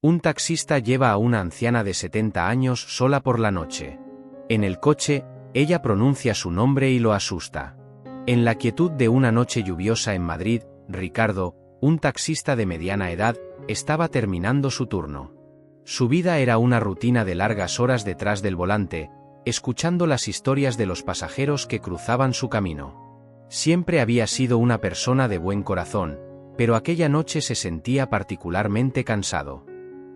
Un taxista lleva a una anciana de 70 años sola por la noche. En el coche, ella pronuncia su nombre y lo asusta. En la quietud de una noche lluviosa en Madrid, Ricardo, un taxista de mediana edad, estaba terminando su turno. Su vida era una rutina de largas horas detrás del volante, escuchando las historias de los pasajeros que cruzaban su camino. Siempre había sido una persona de buen corazón, pero aquella noche se sentía particularmente cansado.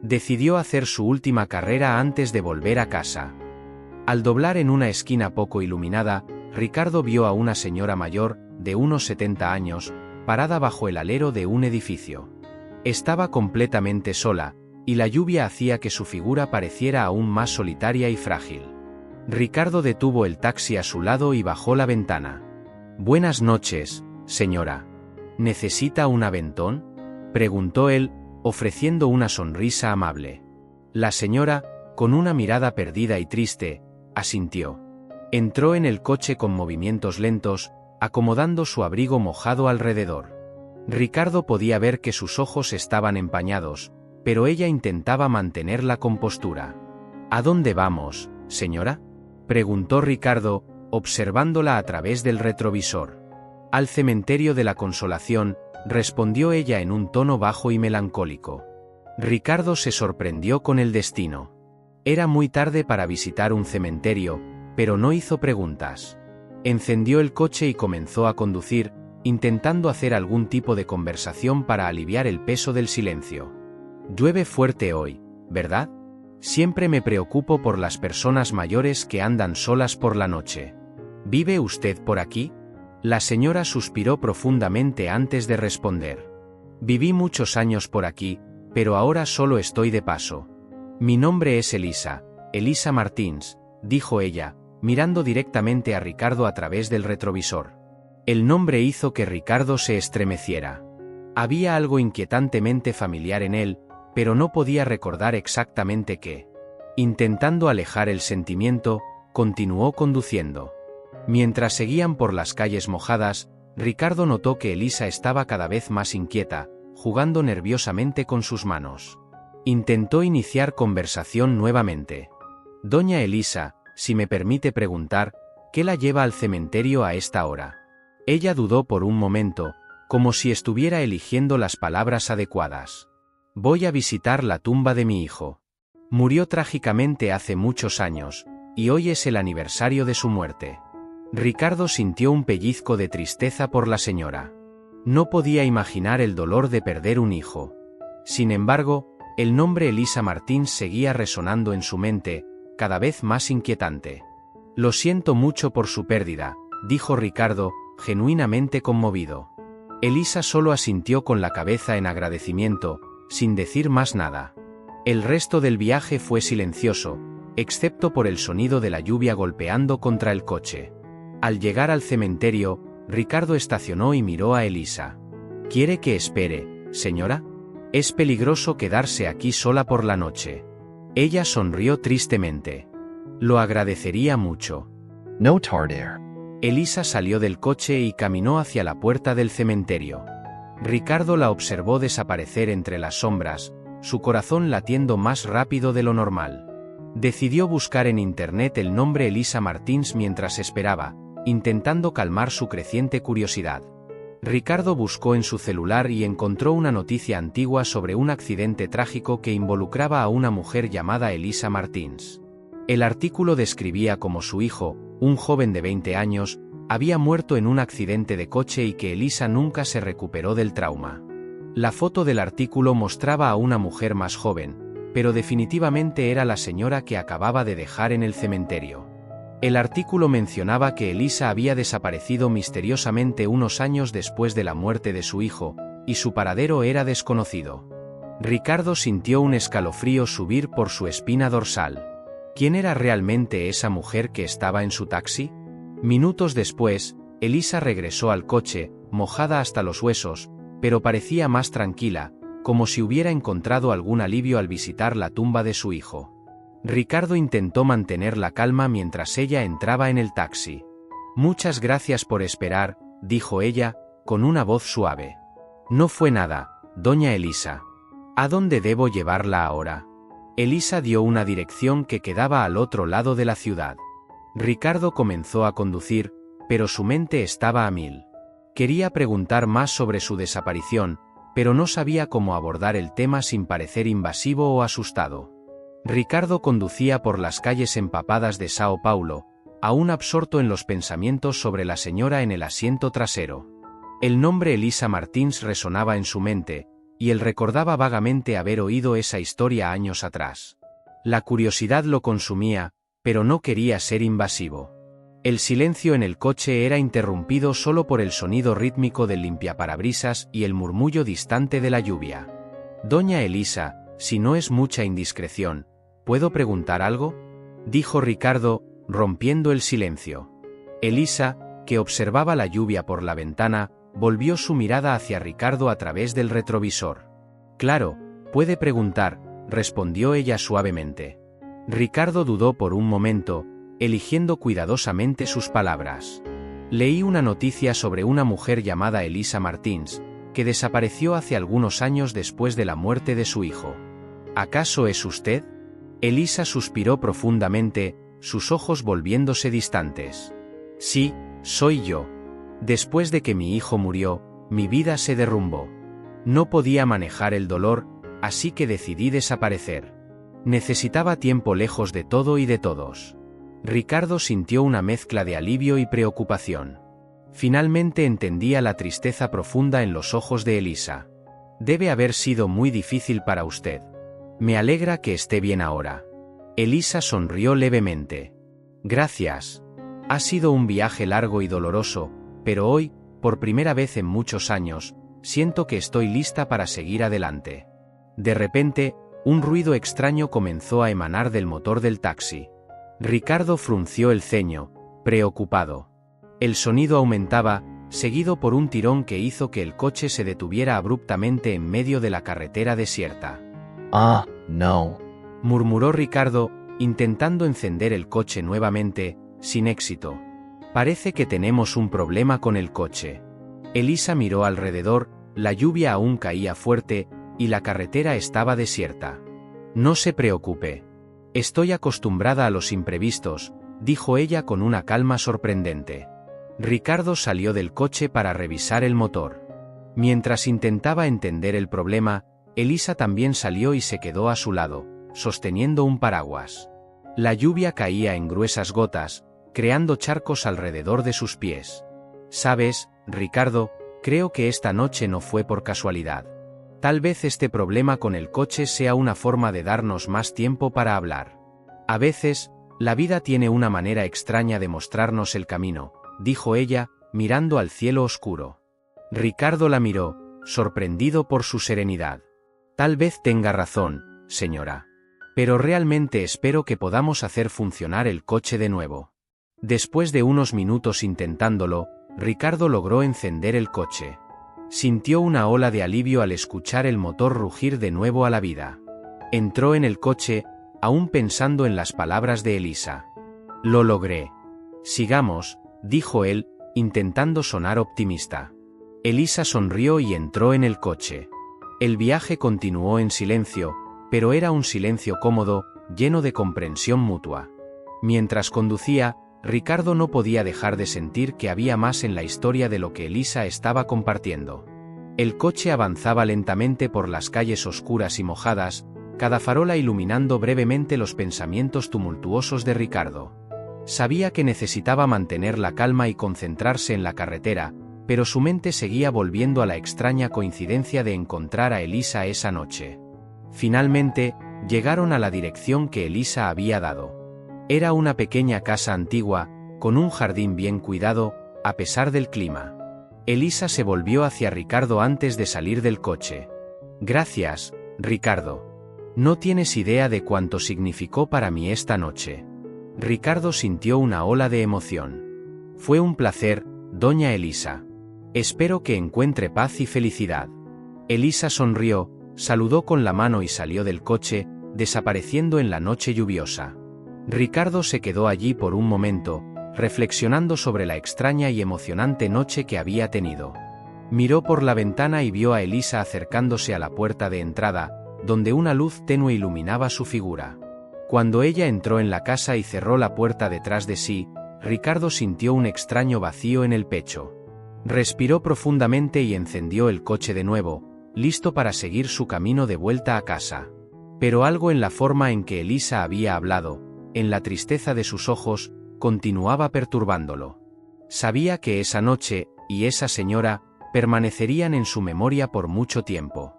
Decidió hacer su última carrera antes de volver a casa. Al doblar en una esquina poco iluminada, Ricardo vio a una señora mayor, de unos 70 años, parada bajo el alero de un edificio. Estaba completamente sola, y la lluvia hacía que su figura pareciera aún más solitaria y frágil. Ricardo detuvo el taxi a su lado y bajó la ventana. «Buenas noches, señora. ¿Necesita un aventón?», preguntó él, ofreciendo una sonrisa amable. La señora, con una mirada perdida y triste, asintió. Entró en el coche con movimientos lentos, acomodando su abrigo mojado alrededor. Ricardo podía ver que sus ojos estaban empañados, pero ella intentaba mantener la compostura. «¿A dónde vamos, señora?», preguntó Ricardo, observándola a través del retrovisor. «Al cementerio de la Consolación», respondió ella en un tono bajo y melancólico. Ricardo se sorprendió con el destino. Era muy tarde para visitar un cementerio, pero no hizo preguntas. Encendió el coche y comenzó a conducir, intentando hacer algún tipo de conversación para aliviar el peso del silencio. «Llueve fuerte hoy, ¿verdad? Siempre me preocupo por las personas mayores que andan solas por la noche. ¿Vive usted por aquí?». La señora suspiró profundamente antes de responder. «Viví muchos años por aquí, pero ahora solo estoy de paso. Mi nombre es Elisa Martins», dijo ella, mirando directamente a Ricardo a través del retrovisor. El nombre hizo que Ricardo se estremeciera. Había algo inquietantemente familiar en él, pero no podía recordar exactamente qué. Intentando alejar el sentimiento, continuó conduciendo. Mientras seguían por las calles mojadas, Ricardo notó que Elisa estaba cada vez más inquieta, jugando nerviosamente con sus manos. Intentó iniciar conversación nuevamente. «Doña Elisa, si me permite preguntar, ¿qué la lleva al cementerio a esta hora?». Ella dudó por un momento, como si estuviera eligiendo las palabras adecuadas. «Voy a visitar la tumba de mi hijo. Murió trágicamente hace muchos años, y hoy es el aniversario de su muerte». Ricardo sintió un pellizco de tristeza por la señora. No podía imaginar el dolor de perder un hijo. Sin embargo, el nombre Elisa Martins seguía resonando en su mente, cada vez más inquietante. «Lo siento mucho por su pérdida», dijo Ricardo, genuinamente conmovido. Elisa solo asintió con la cabeza en agradecimiento, sin decir más nada. El resto del viaje fue silencioso, excepto por el sonido de la lluvia golpeando contra el coche. Al llegar al cementerio, Ricardo estacionó y miró a Elisa. «¿Quiere que espere, señora? Es peligroso quedarse aquí sola por la noche». Ella sonrió tristemente. «Lo agradecería mucho». No tarder. Elisa salió del coche y caminó hacia la puerta del cementerio. Ricardo la observó desaparecer entre las sombras, su corazón latiendo más rápido de lo normal. Decidió buscar en internet el nombre Elisa Martins mientras esperaba, intentando calmar su creciente curiosidad. Ricardo buscó en su celular y encontró una noticia antigua sobre un accidente trágico que involucraba a una mujer llamada Elisa Martins. El artículo describía cómo su hijo, un joven de 20 años, había muerto en un accidente de coche y que Elisa nunca se recuperó del trauma. La foto del artículo mostraba a una mujer más joven, pero definitivamente era la señora que acababa de dejar en el cementerio. El artículo mencionaba que Elisa había desaparecido misteriosamente unos años después de la muerte de su hijo, y su paradero era desconocido. Ricardo sintió un escalofrío subir por su espina dorsal. ¿Quién era realmente esa mujer que estaba en su taxi? Minutos después, Elisa regresó al coche, mojada hasta los huesos, pero parecía más tranquila, como si hubiera encontrado algún alivio al visitar la tumba de su hijo. Ricardo intentó mantener la calma mientras ella entraba en el taxi. «Muchas gracias por esperar», dijo ella, con una voz suave. «No fue nada, doña Elisa». ¿A dónde debo llevarla ahora? Elisa dio una dirección que quedaba al otro lado de la ciudad. Ricardo comenzó a conducir, pero su mente estaba a mil. Quería preguntar más sobre su desaparición, pero no sabía cómo abordar el tema sin parecer invasivo o asustado. Ricardo conducía por las calles empapadas de Sao Paulo, aún absorto en los pensamientos sobre la señora en el asiento trasero. El nombre Elisa Martins resonaba en su mente, y él recordaba vagamente haber oído esa historia años atrás. La curiosidad lo consumía, pero no quería ser invasivo. El silencio en el coche era interrumpido solo por el sonido rítmico del limpiaparabrisas y el murmullo distante de la lluvia. «Doña Elisa, si no es mucha indiscreción, ¿puedo preguntar algo?», dijo Ricardo, rompiendo el silencio. Elisa, que observaba la lluvia por la ventana, volvió su mirada hacia Ricardo a través del retrovisor. «Claro, puede preguntar», respondió ella suavemente. Ricardo dudó por un momento, eligiendo cuidadosamente sus palabras. «Leí una noticia sobre una mujer llamada Elisa Martins, que desapareció hace algunos años después de la muerte de su hijo. ¿Acaso es usted?». Elisa suspiró profundamente, sus ojos volviéndose distantes. «Sí, soy yo. Después de que mi hijo murió, mi vida se derrumbó. No podía manejar el dolor, así que decidí desaparecer. Necesitaba tiempo lejos de todo y de todos». Ricardo sintió una mezcla de alivio y preocupación. Finalmente entendía la tristeza profunda en los ojos de Elisa. «Debe haber sido muy difícil para usted. Me alegra que esté bien ahora». Elisa sonrió levemente. «Gracias. Ha sido un viaje largo y doloroso, pero hoy, por primera vez en muchos años, siento que estoy lista para seguir adelante». De repente, un ruido extraño comenzó a emanar del motor del taxi. Ricardo frunció el ceño, preocupado. El sonido aumentaba, seguido por un tirón que hizo que el coche se detuviera abruptamente en medio de la carretera desierta. «Ah, no», murmuró Ricardo, intentando encender el coche nuevamente, sin éxito. «Parece que tenemos un problema con el coche». Elisa miró alrededor, la lluvia aún caía fuerte, y la carretera estaba desierta. «No se preocupe. Estoy acostumbrada a los imprevistos», dijo ella con una calma sorprendente. Ricardo salió del coche para revisar el motor. Mientras intentaba entender el problema, Elisa también salió y se quedó a su lado, sosteniendo un paraguas. La lluvia caía en gruesas gotas, creando charcos alrededor de sus pies. «Sabes, Ricardo, creo que esta noche no fue por casualidad. Tal vez este problema con el coche sea una forma de darnos más tiempo para hablar. A veces, la vida tiene una manera extraña de mostrarnos el camino», dijo ella, mirando al cielo oscuro. Ricardo la miró, sorprendido por su serenidad. «Tal vez tenga razón, señora. Pero realmente espero que podamos hacer funcionar el coche de nuevo». Después de unos minutos intentándolo, Ricardo logró encender el coche. Sintió una ola de alivio al escuchar el motor rugir de nuevo a la vida. Entró en el coche, aún pensando en las palabras de Elisa. «Lo logré. Sigamos», dijo él, intentando sonar optimista. Elisa sonrió y entró en el coche. El viaje continuó en silencio, pero era un silencio cómodo, lleno de comprensión mutua. Mientras conducía, Ricardo no podía dejar de sentir que había más en la historia de lo que Elisa estaba compartiendo. El coche avanzaba lentamente por las calles oscuras y mojadas, cada farola iluminando brevemente los pensamientos tumultuosos de Ricardo. Sabía que necesitaba mantener la calma y concentrarse en la carretera, pero su mente seguía volviendo a la extraña coincidencia de encontrar a Elisa esa noche. Finalmente, llegaron a la dirección que Elisa había dado. Era una pequeña casa antigua, con un jardín bien cuidado, a pesar del clima. Elisa se volvió hacia Ricardo antes de salir del coche. «Gracias, Ricardo. No tienes idea de cuánto significó para mí esta noche». Ricardo sintió una ola de emoción. «Fue un placer, doña Elisa. Espero que encuentre paz y felicidad». Elisa sonrió, saludó con la mano y salió del coche, desapareciendo en la noche lluviosa. Ricardo se quedó allí por un momento, reflexionando sobre la extraña y emocionante noche que había tenido. Miró por la ventana y vio a Elisa acercándose a la puerta de entrada, donde una luz tenue iluminaba su figura. Cuando ella entró en la casa y cerró la puerta detrás de sí, Ricardo sintió un extraño vacío en el pecho. Respiró profundamente y encendió el coche de nuevo, listo para seguir su camino de vuelta a casa. Pero algo en la forma en que Elisa había hablado, en la tristeza de sus ojos, continuaba perturbándolo. Sabía que esa noche, y esa señora, permanecerían en su memoria por mucho tiempo.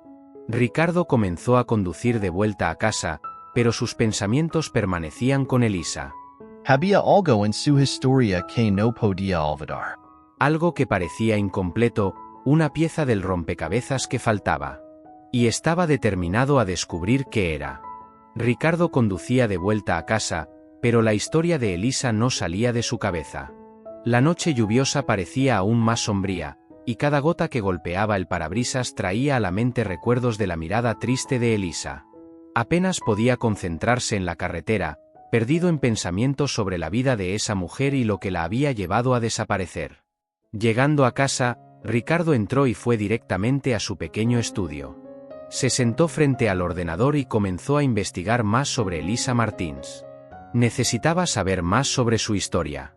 Ricardo comenzó a conducir de vuelta a casa, pero sus pensamientos permanecían con Elisa. Había algo en su historia que no podía olvidar. Algo que parecía incompleto, una pieza del rompecabezas que faltaba. Y estaba determinado a descubrir qué era. Ricardo conducía de vuelta a casa, pero la historia de Elisa no salía de su cabeza. La noche lluviosa parecía aún más sombría, y cada gota que golpeaba el parabrisas traía a la mente recuerdos de la mirada triste de Elisa. Apenas podía concentrarse en la carretera, perdido en pensamientos sobre la vida de esa mujer y lo que la había llevado a desaparecer. Llegando a casa, Ricardo entró y fue directamente a su pequeño estudio. Se sentó frente al ordenador y comenzó a investigar más sobre Elisa Martins. Necesitaba saber más sobre su historia.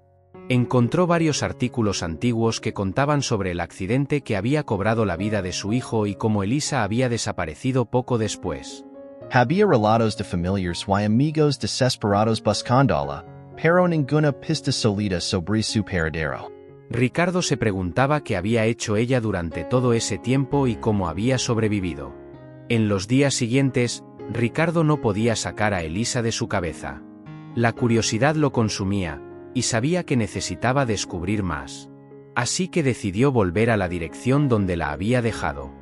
Encontró varios artículos antiguos que contaban sobre el accidente que había cobrado la vida de su hijo y cómo Elisa había desaparecido poco después. Había relatos de familiares y amigos desesperados buscándola, pero ninguna pista sólida sobre su paradero. Ricardo se preguntaba qué había hecho ella durante todo ese tiempo y cómo había sobrevivido. En los días siguientes, Ricardo no podía sacar a Elisa de su cabeza. La curiosidad lo consumía, y sabía que necesitaba descubrir más. Así que decidió volver a la dirección donde la había dejado.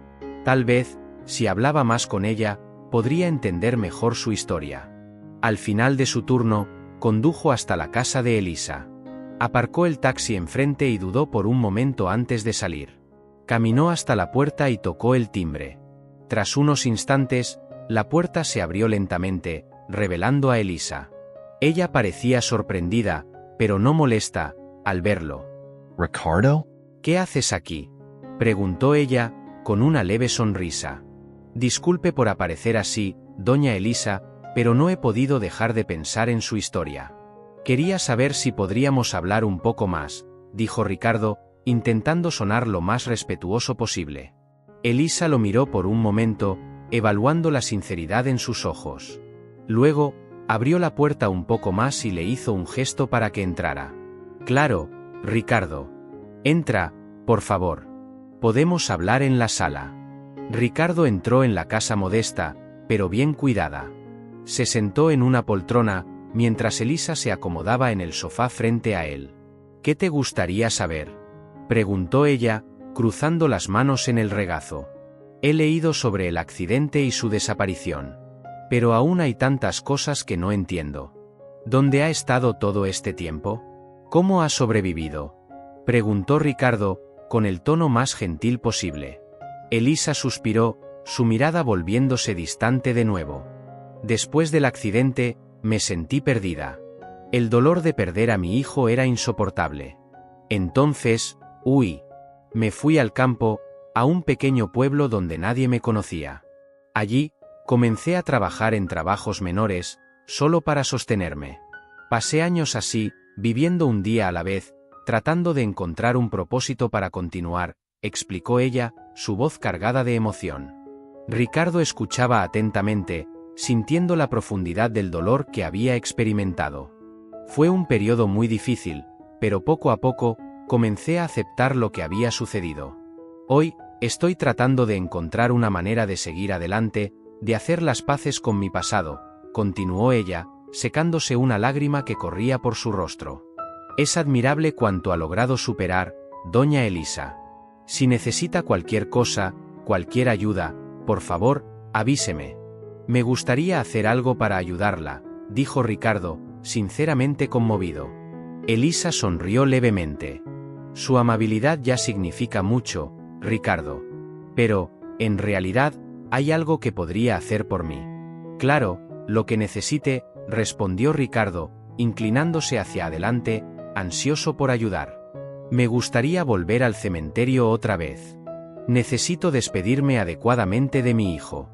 Tal vez, si hablaba más con ella, podría entender mejor su historia. Al final de su turno, condujo hasta la casa de Elisa. Aparcó el taxi enfrente y dudó por un momento antes de salir. Caminó hasta la puerta y tocó el timbre. Tras unos instantes, la puerta se abrió lentamente, revelando a Elisa. Ella parecía sorprendida, pero no molesta, al verlo. ¿Ricardo? ¿Qué haces aquí?, preguntó ella, con una leve sonrisa. Disculpe por aparecer así, doña Elisa, pero no he podido dejar de pensar en su historia. Quería saber si podríamos hablar un poco más, dijo Ricardo, intentando sonar lo más respetuoso posible. Elisa lo miró por un momento, evaluando la sinceridad en sus ojos. Luego, abrió la puerta un poco más y le hizo un gesto para que entrara. Claro, Ricardo. Entra, por favor. Podemos hablar en la sala. Ricardo entró en la casa modesta, pero bien cuidada. Se sentó en una poltrona, mientras Elisa se acomodaba en el sofá frente a él. ¿Qué te gustaría saber?, preguntó ella, cruzando las manos en el regazo. He leído sobre el accidente y su desaparición. Pero aún hay tantas cosas que no entiendo. ¿Dónde ha estado todo este tiempo? ¿Cómo ha sobrevivido?, preguntó Ricardo, con el tono más gentil posible. Elisa suspiró, su mirada volviéndose distante de nuevo. Después del accidente, me sentí perdida. El dolor de perder a mi hijo era insoportable. Entonces, me fui al campo, a un pequeño pueblo donde nadie me conocía. Allí, comencé a trabajar en trabajos menores, solo para sostenerme. Pasé años así, viviendo un día a la vez, tratando de encontrar un propósito para continuar, explicó ella, su voz cargada de emoción. Ricardo escuchaba atentamente, sintiendo la profundidad del dolor que había experimentado. Fue un periodo muy difícil, pero poco a poco, comencé a aceptar lo que había sucedido. Hoy, estoy tratando de encontrar una manera de seguir adelante, de hacer las paces con mi pasado, continuó ella, secándose una lágrima que corría por su rostro. Es admirable cuanto ha logrado superar, doña Elisa. Si necesita cualquier cosa, cualquier ayuda, por favor, avíseme. Me gustaría hacer algo para ayudarla, dijo Ricardo, sinceramente conmovido. Elisa sonrió levemente. Su amabilidad ya significa mucho, Ricardo. Pero, en realidad, hay algo que podría hacer por mí. Claro, lo que necesite, respondió Ricardo, inclinándose hacia adelante, ansioso por ayudar. Me gustaría volver al cementerio otra vez. Necesito despedirme adecuadamente de mi hijo.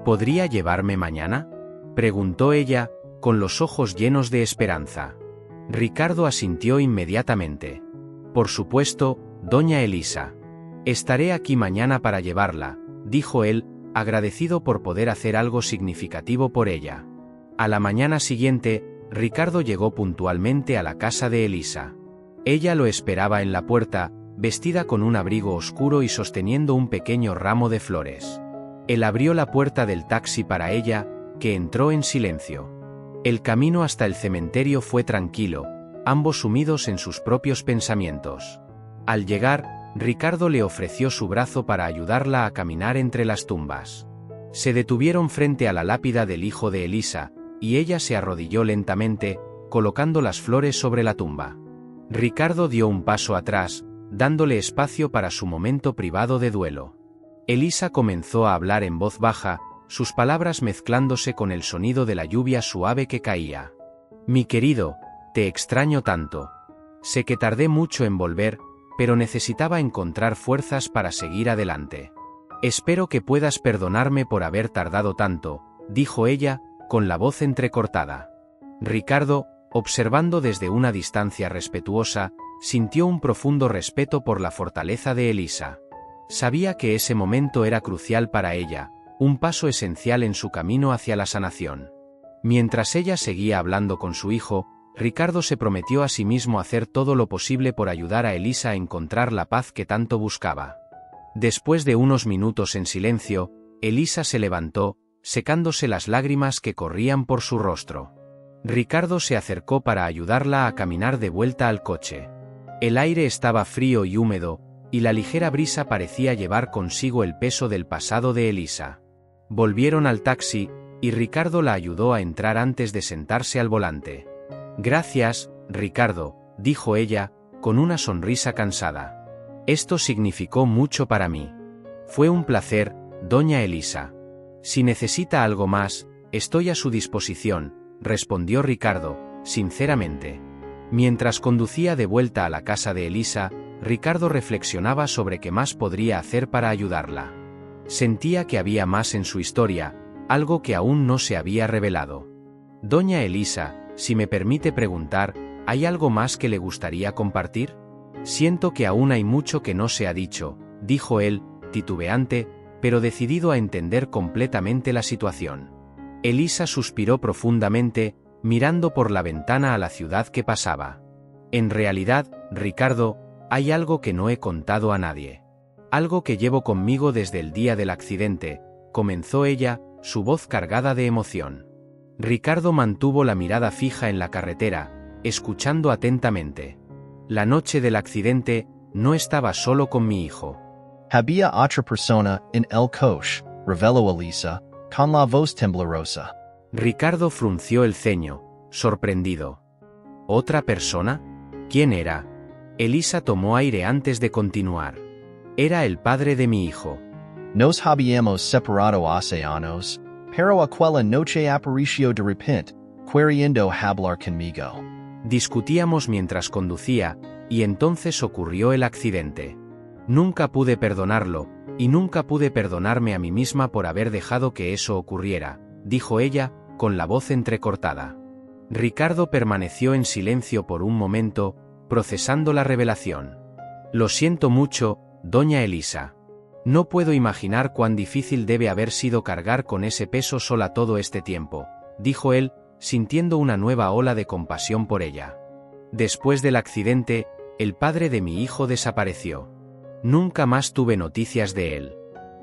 ¿Podría llevarme mañana?, preguntó ella, con los ojos llenos de esperanza. Ricardo asintió inmediatamente. Por supuesto, doña Elisa. Estaré aquí mañana para llevarla, dijo él, agradecido por poder hacer algo significativo por ella. A la mañana siguiente, Ricardo llegó puntualmente a la casa de Elisa. Ella lo esperaba en la puerta, vestida con un abrigo oscuro y sosteniendo un pequeño ramo de flores. Él abrió la puerta del taxi para ella, que entró en silencio. El camino hasta el cementerio fue tranquilo, ambos sumidos en sus propios pensamientos. Al llegar, Ricardo le ofreció su brazo para ayudarla a caminar entre las tumbas. Se detuvieron frente a la lápida del hijo de Elisa, y ella se arrodilló lentamente, colocando las flores sobre la tumba. Ricardo dio un paso atrás, dándole espacio para su momento privado de duelo. Elisa comenzó a hablar en voz baja, sus palabras mezclándose con el sonido de la lluvia suave que caía. Mi querido, te extraño tanto. Sé que tardé mucho en volver, pero necesitaba encontrar fuerzas para seguir adelante. Espero que puedas perdonarme por haber tardado tanto, dijo ella, con la voz entrecortada. Ricardo, observando desde una distancia respetuosa, sintió un profundo respeto por la fortaleza de Elisa. Sabía que ese momento era crucial para ella, un paso esencial en su camino hacia la sanación. Mientras ella seguía hablando con su hijo, Ricardo se prometió a sí mismo hacer todo lo posible por ayudar a Elisa a encontrar la paz que tanto buscaba. Después de unos minutos en silencio, Elisa se levantó, secándose las lágrimas que corrían por su rostro. Ricardo se acercó para ayudarla a caminar de vuelta al coche. El aire estaba frío y húmedo, y la ligera brisa parecía llevar consigo el peso del pasado de Elisa. Volvieron al taxi, y Ricardo la ayudó a entrar antes de sentarse al volante. Gracias, Ricardo, dijo ella, con una sonrisa cansada. Esto significó mucho para mí. Fue un placer, doña Elisa. Si necesita algo más, estoy a su disposición, respondió Ricardo, sinceramente. Mientras conducía de vuelta a la casa de Elisa, Ricardo reflexionaba sobre qué más podría hacer para ayudarla. Sentía que había más en su historia, algo que aún no se había revelado. Doña Elisa, si me permite preguntar, ¿hay algo más que le gustaría compartir? Siento que aún hay mucho que no se ha dicho, dijo él, titubeante, pero decidido a entender completamente la situación. Elisa suspiró profundamente, mirando por la ventana a la ciudad que pasaba. En realidad, Ricardo, hay algo que no he contado a nadie. Algo que llevo conmigo desde el día del accidente, comenzó ella, su voz cargada de emoción. Ricardo mantuvo la mirada fija en la carretera, escuchando atentamente. La noche del accidente, no estaba solo con mi hijo. Había otra persona en el coche, reveló Elisa, con la voz temblorosa. Ricardo frunció el ceño, sorprendido. ¿Otra persona? ¿Quién era? Elisa tomó aire antes de continuar. Era el padre de mi hijo. Nos habíamos separado hace años, pero aquella noche apareció de repente, queriendo hablar conmigo. Discutíamos mientras conducía, y entonces ocurrió el accidente. Nunca pude perdonarlo, y nunca pude perdonarme a mí misma por haber dejado que eso ocurriera, dijo ella, con la voz entrecortada. Ricardo permaneció en silencio por un momento, procesando la revelación. Lo siento mucho, doña Elisa. No puedo imaginar cuán difícil debe haber sido cargar con ese peso sola todo este tiempo, dijo él, sintiendo una nueva ola de compasión por ella. Después del accidente, el padre de mi hijo desapareció. Nunca más tuve noticias de él.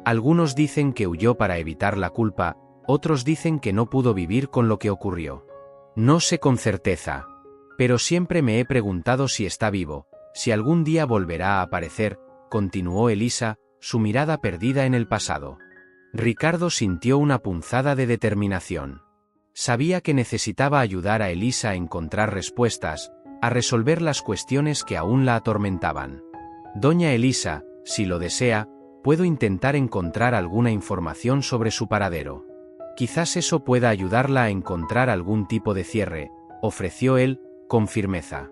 Algunos dicen que huyó para evitar la culpa, otros dicen que no pudo vivir con lo que ocurrió. No sé con certeza. Pero siempre me he preguntado si está vivo, si algún día volverá a aparecer, continuó Elisa, su mirada perdida en el pasado. Ricardo sintió una punzada de determinación. Sabía que necesitaba ayudar a Elisa a encontrar respuestas, a resolver las cuestiones que aún la atormentaban. Doña Elisa, si lo desea, puedo intentar encontrar alguna información sobre su paradero. Quizás eso pueda ayudarla a encontrar algún tipo de cierre, ofreció él, con firmeza.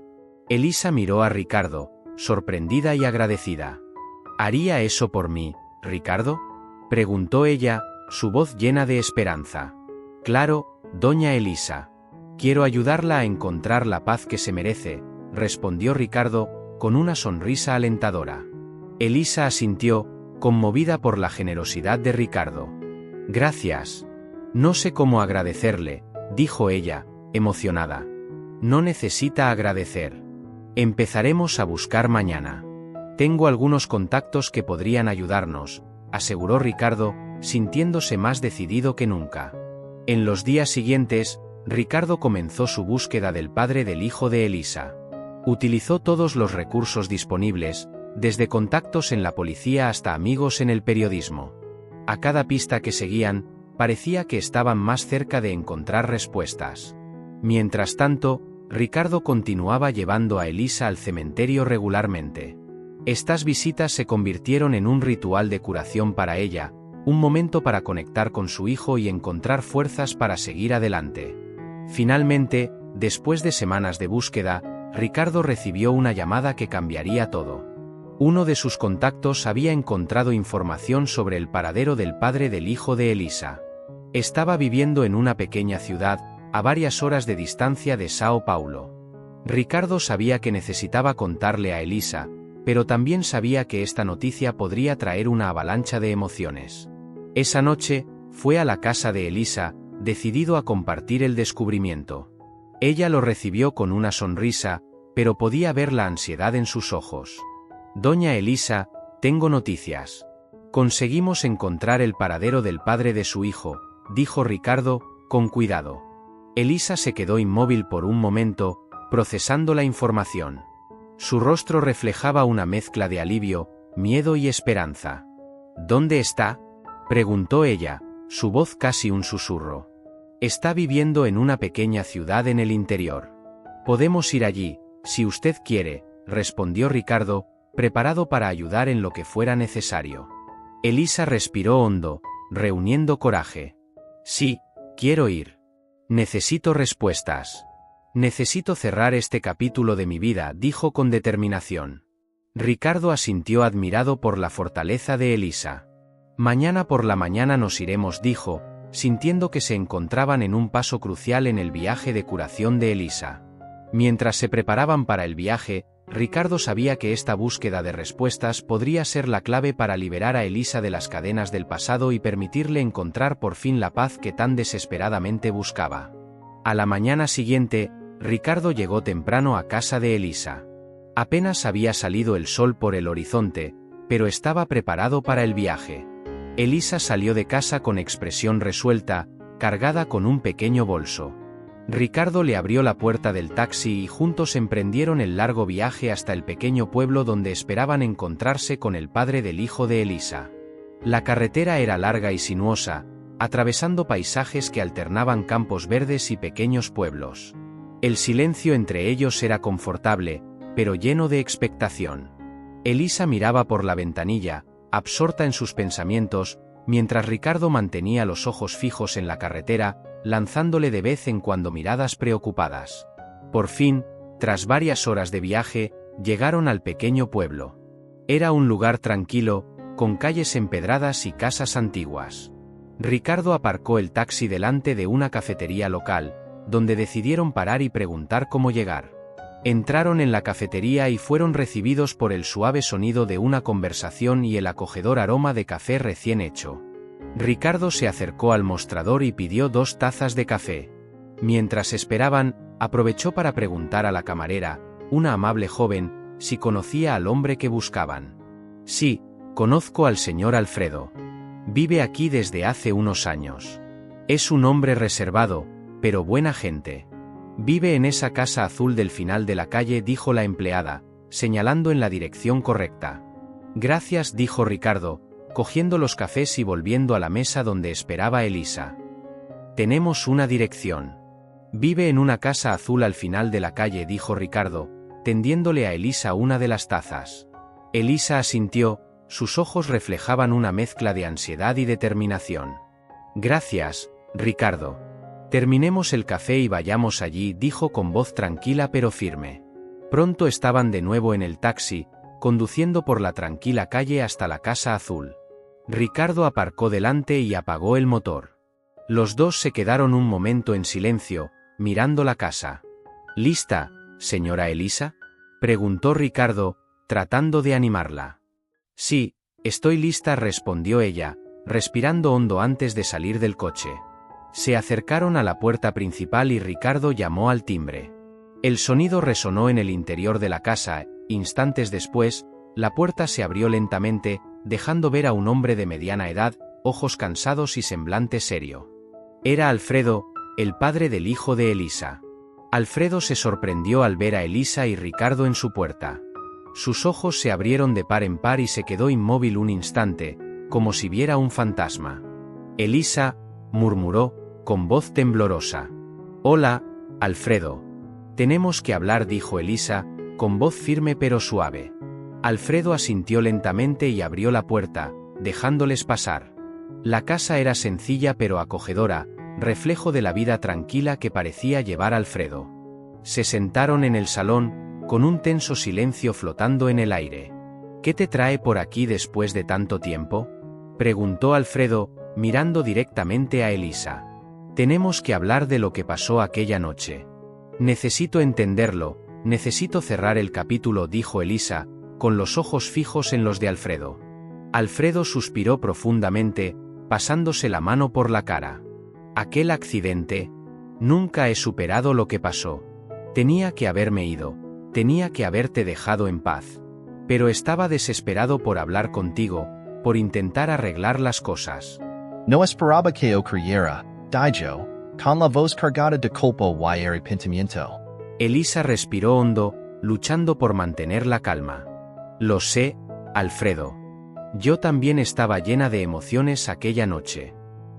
Elisa miró a Ricardo, sorprendida y agradecida. ¿Haría eso por mí, Ricardo?, preguntó ella, su voz llena de esperanza. Claro, doña Elisa. Quiero ayudarla a encontrar la paz que se merece, respondió Ricardo, con una sonrisa alentadora. Elisa asintió, conmovida por la generosidad de Ricardo. Gracias. No sé cómo agradecerle, dijo ella, emocionada. No necesita agradecer. Empezaremos a buscar mañana. Tengo algunos contactos que podrían ayudarnos, aseguró Ricardo, sintiéndose más decidido que nunca. En los días siguientes, Ricardo comenzó su búsqueda del padre del hijo de Elisa. Utilizó todos los recursos disponibles, desde contactos en la policía hasta amigos en el periodismo. A cada pista que seguían, parecía que estaban más cerca de encontrar respuestas. Mientras tanto, Ricardo continuaba llevando a Elisa al cementerio regularmente. Estas visitas se convirtieron en un ritual de curación para ella, un momento para conectar con su hijo y encontrar fuerzas para seguir adelante. Finalmente, después de semanas de búsqueda, Ricardo recibió una llamada que cambiaría todo. Uno de sus contactos había encontrado información sobre el paradero del padre del hijo de Elisa. Estaba viviendo en una pequeña ciudad, a varias horas de distancia de Sao Paulo. Ricardo sabía que necesitaba contarle a Elisa, pero también sabía que esta noticia podría traer una avalancha de emociones. Esa noche, fue a la casa de Elisa, decidido a compartir el descubrimiento. Ella lo recibió con una sonrisa, pero podía ver la ansiedad en sus ojos. Doña Elisa, tengo noticias. Conseguimos encontrar el paradero del padre de su hijo, dijo Ricardo, con cuidado. Elisa se quedó inmóvil por un momento, procesando la información. Su rostro reflejaba una mezcla de alivio, miedo y esperanza. ¿Dónde está?, preguntó ella, su voz casi un susurro. Está viviendo en una pequeña ciudad en el interior. Podemos ir allí, si usted quiere, respondió Ricardo, preparado para ayudar en lo que fuera necesario. Elisa respiró hondo, reuniendo coraje. Sí, quiero ir. Necesito respuestas. Necesito cerrar este capítulo de mi vida, dijo con determinación. Ricardo asintió admirado por la fortaleza de Elisa. Mañana por la mañana nos iremos, dijo, sintiendo que se encontraban en un paso crucial en el viaje de curación de Elisa. Mientras se preparaban para el viaje, Ricardo sabía que esta búsqueda de respuestas podría ser la clave para liberar a Elisa de las cadenas del pasado y permitirle encontrar por fin la paz que tan desesperadamente buscaba. A la mañana siguiente, Ricardo llegó temprano a casa de Elisa. Apenas había salido el sol por el horizonte, pero estaba preparado para el viaje. Elisa salió de casa con expresión resuelta, cargada con un pequeño bolso. Ricardo le abrió la puerta del taxi y juntos emprendieron el largo viaje hasta el pequeño pueblo donde esperaban encontrarse con el padre del hijo de Elisa. La carretera era larga y sinuosa, atravesando paisajes que alternaban campos verdes y pequeños pueblos. El silencio entre ellos era confortable, pero lleno de expectación. Elisa miraba por la ventanilla, absorta en sus pensamientos, mientras Ricardo mantenía los ojos fijos en la carretera, lanzándole de vez en cuando miradas preocupadas. Por fin, tras varias horas de viaje, llegaron al pequeño pueblo. Era un lugar tranquilo, con calles empedradas y casas antiguas. Ricardo aparcó el taxi delante de una cafetería local, donde decidieron parar y preguntar cómo llegar. Entraron en la cafetería y fueron recibidos por el suave sonido de una conversación y el acogedor aroma de café recién hecho. Ricardo se acercó al mostrador y pidió 2 tazas de café. Mientras esperaban, aprovechó para preguntar a la camarera, una amable joven, si conocía al hombre que buscaban. Sí, conozco al señor Alfredo. Vive aquí desde hace unos años. Es un hombre reservado, pero buena gente. Vive en esa casa azul del final de la calle, dijo la empleada, señalando en la dirección correcta. Gracias, dijo Ricardo, cogiendo los cafés y volviendo a la mesa donde esperaba Elisa. Tenemos una dirección. Vive en una casa azul al final de la calle, dijo Ricardo, tendiéndole a Elisa una de las tazas. Elisa asintió, sus ojos reflejaban una mezcla de ansiedad y determinación. Gracias, Ricardo. Terminemos el café y vayamos allí, dijo con voz tranquila pero firme. Pronto estaban de nuevo en el taxi, conduciendo por la tranquila calle hasta la casa azul. Ricardo aparcó delante y apagó el motor. Los dos se quedaron un momento en silencio, mirando la casa. ¿Lista, señora Elisa?, preguntó Ricardo, tratando de animarla. Sí, estoy lista, respondió ella, respirando hondo antes de salir del coche. Se acercaron a la puerta principal y Ricardo llamó al timbre. El sonido resonó en el interior de la casa. Instantes después, la puerta se abrió lentamente, dejando ver a un hombre de mediana edad, ojos cansados y semblante serio. Era Alfredo, el padre del hijo de Elisa. Alfredo se sorprendió al ver a Elisa y Ricardo en su puerta. Sus ojos se abrieron de par en par y se quedó inmóvil un instante, como si viera un fantasma. Elisa, murmuró, con voz temblorosa. Hola, Alfredo. Tenemos que hablar, dijo Elisa, con voz firme pero suave. Alfredo asintió lentamente y abrió la puerta, dejándoles pasar. La casa era sencilla pero acogedora, reflejo de la vida tranquila que parecía llevar Alfredo. Se sentaron en el salón, con un tenso silencio flotando en el aire. ¿Qué te trae por aquí después de tanto tiempo?, preguntó Alfredo, mirando directamente a Elisa. Tenemos que hablar de lo que pasó aquella noche. Necesito entenderlo, necesito cerrar el capítulo, dijo Elisa, con los ojos fijos en los de Alfredo. Alfredo suspiró profundamente, pasándose la mano por la cara. Aquel accidente. Nunca he superado lo que pasó. Tenía que haberme ido, tenía que haberte dejado en paz. Pero estaba desesperado por hablar contigo, por intentar arreglar las cosas. No esperaba que ocurriera, Daijo, con la voz cargada de culpa y arrepentimiento. Elisa respiró hondo, luchando por mantener la calma. Lo sé, Alfredo. Yo también estaba llena de emociones aquella noche.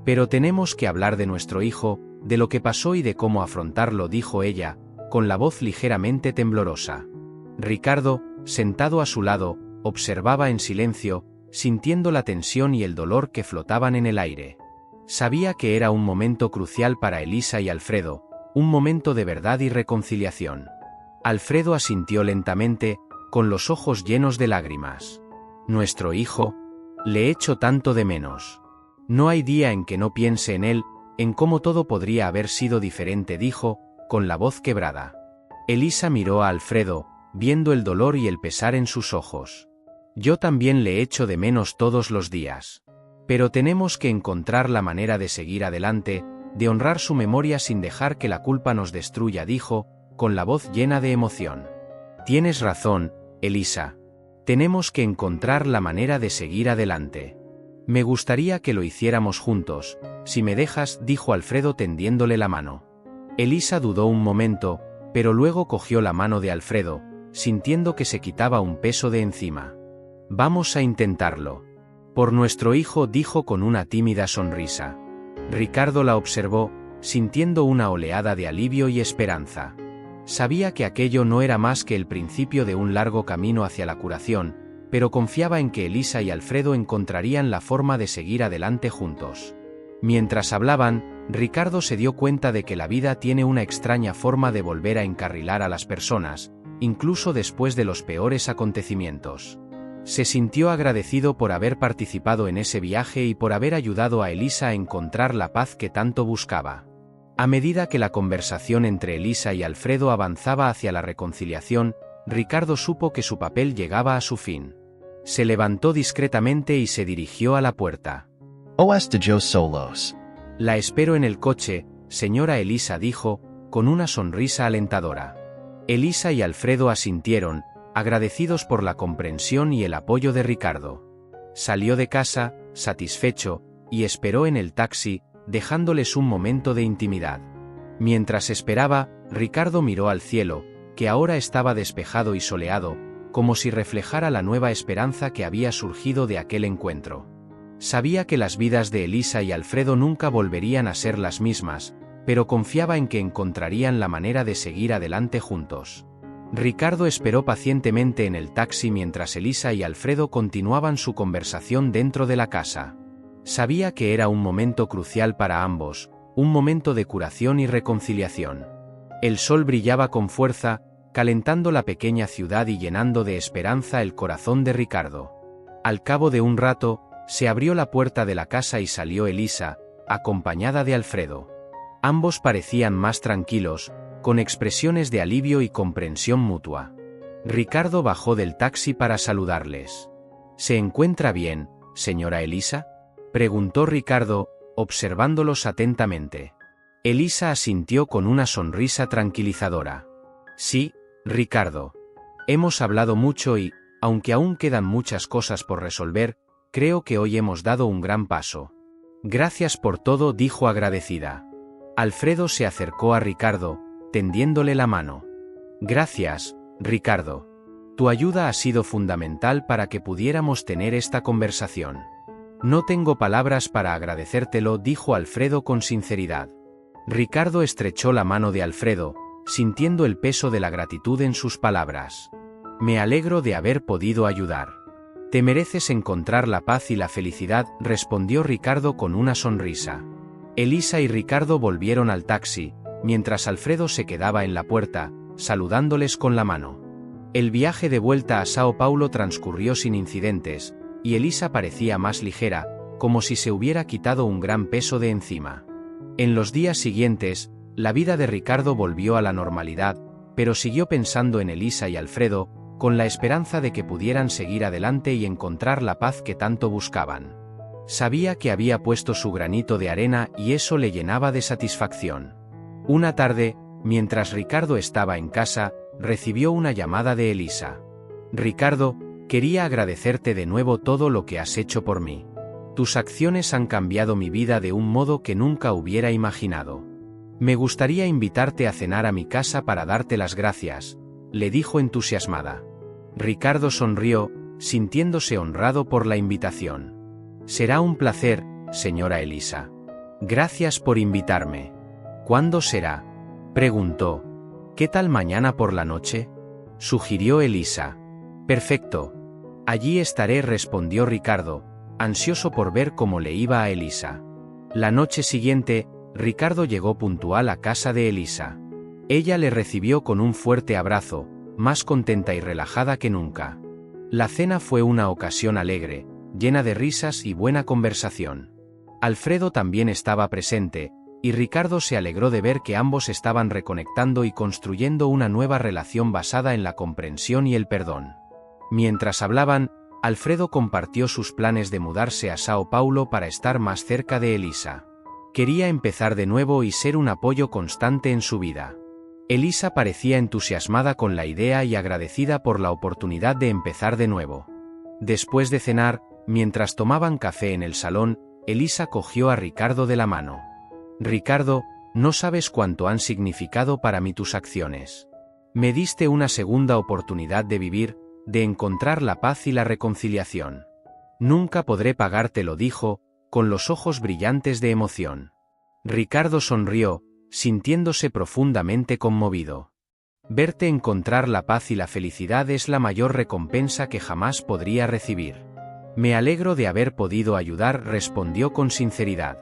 Pero tenemos que hablar de nuestro hijo, de lo que pasó y de cómo afrontarlo, dijo ella, con la voz ligeramente temblorosa. Ricardo, sentado a su lado, observaba en silencio, sintiendo la tensión y el dolor que flotaban en el aire. Sabía que era un momento crucial para Elisa y Alfredo, un momento de verdad y reconciliación. Alfredo asintió lentamente, con los ojos llenos de lágrimas. Nuestro hijo, le echo tanto de menos. No hay día en que no piense en él, en cómo todo podría haber sido diferente, dijo, con la voz quebrada. Elisa miró a Alfredo, viendo el dolor y el pesar en sus ojos. Yo también le echo de menos todos los días. Pero tenemos que encontrar la manera de seguir adelante, de honrar su memoria sin dejar que la culpa nos destruya, dijo, con la voz llena de emoción. Tienes razón, Elisa. Tenemos que encontrar la manera de seguir adelante. Me gustaría que lo hiciéramos juntos, si me dejas, dijo Alfredo tendiéndole la mano. Elisa dudó un momento, pero luego cogió la mano de Alfredo, sintiendo que se quitaba un peso de encima. Vamos a intentarlo. Por nuestro hijo, dijo con una tímida sonrisa. Ricardo la observó, sintiendo una oleada de alivio y esperanza. Sabía que aquello no era más que el principio de un largo camino hacia la curación, pero confiaba en que Elisa y Alfredo encontrarían la forma de seguir adelante juntos. Mientras hablaban, Ricardo se dio cuenta de que la vida tiene una extraña forma de volver a encarrilar a las personas, incluso después de los peores acontecimientos. Se sintió agradecido por haber participado en ese viaje y por haber ayudado a Elisa a encontrar la paz que tanto buscaba. A medida que la conversación entre Elisa y Alfredo avanzaba hacia la reconciliación, Ricardo supo que su papel llegaba a su fin. Se levantó discretamente y se dirigió a la puerta. Os de yo solos. La espero en el coche, señora Elisa, dijo, con una sonrisa alentadora. Elisa y Alfredo asintieron, agradecidos por la comprensión y el apoyo de Ricardo. Salió de casa, satisfecho, y esperó en el taxi, dejándoles un momento de intimidad. Mientras esperaba, Ricardo miró al cielo, que ahora estaba despejado y soleado, como si reflejara la nueva esperanza que había surgido de aquel encuentro. Sabía que las vidas de Elisa y Alfredo nunca volverían a ser las mismas, pero confiaba en que encontrarían la manera de seguir adelante juntos. Ricardo esperó pacientemente en el taxi mientras Elisa y Alfredo continuaban su conversación dentro de la casa. Sabía que era un momento crucial para ambos, un momento de curación y reconciliación. El sol brillaba con fuerza, calentando la pequeña ciudad y llenando de esperanza el corazón de Ricardo. Al cabo de un rato, Se abrió la puerta de la casa y salió Elisa, acompañada de Alfredo. Ambos parecían más tranquilos, con expresiones de alivio y comprensión mutua. Ricardo bajó del taxi para saludarles. ¿Se encuentra bien, señora Elisa?, preguntó Ricardo, observándolos atentamente. Elisa asintió con una sonrisa tranquilizadora. Sí, Ricardo. Hemos hablado mucho y, aunque aún quedan muchas cosas por resolver, creo que hoy hemos dado un gran paso. Gracias por todo, dijo agradecida. Alfredo se acercó a Ricardo, tendiéndole la mano. Gracias, Ricardo. Tu ayuda ha sido fundamental para que pudiéramos tener esta conversación. No tengo palabras para agradecértelo, dijo Alfredo con sinceridad. Ricardo estrechó la mano de Alfredo, sintiendo el peso de la gratitud en sus palabras. Me alegro de haber podido ayudar. Te mereces encontrar la paz y la felicidad, respondió Ricardo con una sonrisa. Elisa y Ricardo volvieron al taxi, mientras Alfredo se quedaba en la puerta, saludándoles con la mano. El viaje de vuelta a Sao Paulo transcurrió sin incidentes, y Elisa parecía más ligera, como si se hubiera quitado un gran peso de encima. En los días siguientes, la vida de Ricardo volvió a la normalidad, pero siguió pensando en Elisa y Alfredo, con la esperanza de que pudieran seguir adelante y encontrar la paz que tanto buscaban. Sabía que había puesto su granito de arena y eso le llenaba de satisfacción. Una tarde, mientras Ricardo estaba en casa, recibió una llamada de Elisa. Ricardo, quería agradecerte de nuevo todo lo que has hecho por mí. Tus acciones han cambiado mi vida de un modo que nunca hubiera imaginado. Me gustaría invitarte a cenar a mi casa para darte las gracias, le dijo entusiasmada. Ricardo sonrió, sintiéndose honrado por la invitación. Será un placer, señora Elisa. Gracias por invitarme. ¿Cuándo será?, preguntó. ¿Qué tal mañana por la noche?, sugirió Elisa. Perfecto. Allí estaré, respondió Ricardo, ansioso por ver cómo le iba a Elisa. La noche siguiente, Ricardo llegó puntual a casa de Elisa. Ella le recibió con un fuerte abrazo, más contenta y relajada que nunca. La cena fue una ocasión alegre, llena de risas y buena conversación. Alfredo también estaba presente, y Ricardo se alegró de ver que ambos estaban reconectando y construyendo una nueva relación basada en la comprensión y el perdón. Mientras hablaban, Alfredo compartió sus planes de mudarse a Sao Paulo para estar más cerca de Elisa. Quería empezar de nuevo y ser un apoyo constante en su vida. Elisa parecía entusiasmada con la idea y agradecida por la oportunidad de empezar de nuevo. Después de cenar, mientras tomaban café en el salón, Elisa cogió a Ricardo de la mano. Ricardo, no sabes cuánto han significado para mí tus acciones. Me diste una segunda oportunidad de vivir, de encontrar la paz y la reconciliación. Nunca podré pagártelo, dijo, con los ojos brillantes de emoción. Ricardo sonrió, sintiéndose profundamente conmovido. Verte encontrar la paz y la felicidad es la mayor recompensa que jamás podría recibir. Me alegro de haber podido ayudar, respondió con sinceridad.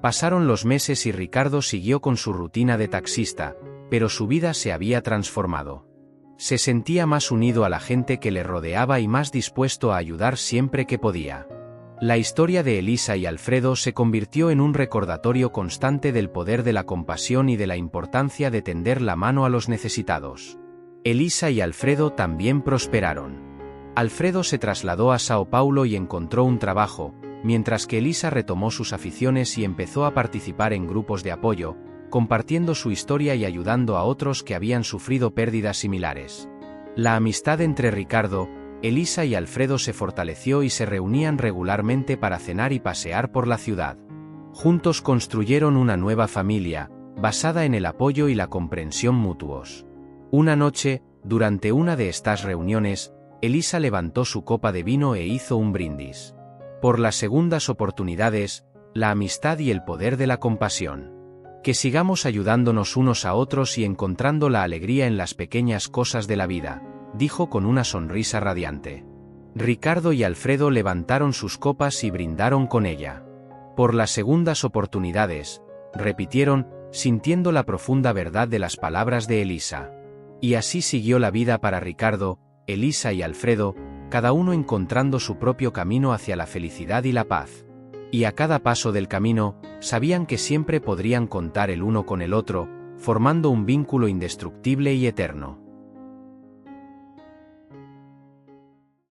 Pasaron los meses y Ricardo siguió con su rutina de taxista, pero su vida se había transformado. Se sentía más unido a la gente que le rodeaba y más dispuesto a ayudar siempre que podía. La historia de Elisa y Alfredo se convirtió en un recordatorio constante del poder de la compasión y de la importancia de tender la mano a los necesitados. Elisa y Alfredo también prosperaron. Alfredo se trasladó a Sao Paulo y encontró un trabajo, mientras que Elisa retomó sus aficiones y empezó a participar en grupos de apoyo, compartiendo su historia y ayudando a otros que habían sufrido pérdidas similares. La amistad entre Ricardo, Elisa y Alfredo se fortaleció y se reunían regularmente para cenar y pasear por la ciudad. Juntos construyeron una nueva familia, basada en el apoyo y la comprensión mutuos. Una noche, durante una de estas reuniones, Elisa levantó su copa de vino e hizo un brindis. Por las segundas oportunidades, la amistad y el poder de la compasión. Que sigamos ayudándonos unos a otros y encontrando la alegría en las pequeñas cosas de la vida, dijo con una sonrisa radiante. Ricardo y Alfredo levantaron sus copas y brindaron con ella. Por las segundas oportunidades, repitieron, sintiendo la profunda verdad de las palabras de Elisa. Y así siguió la vida para Ricardo, Elisa y Alfredo, cada uno encontrando su propio camino hacia la felicidad y la paz. Y a cada paso del camino, sabían que siempre podrían contar el uno con el otro, formando un vínculo indestructible y eterno.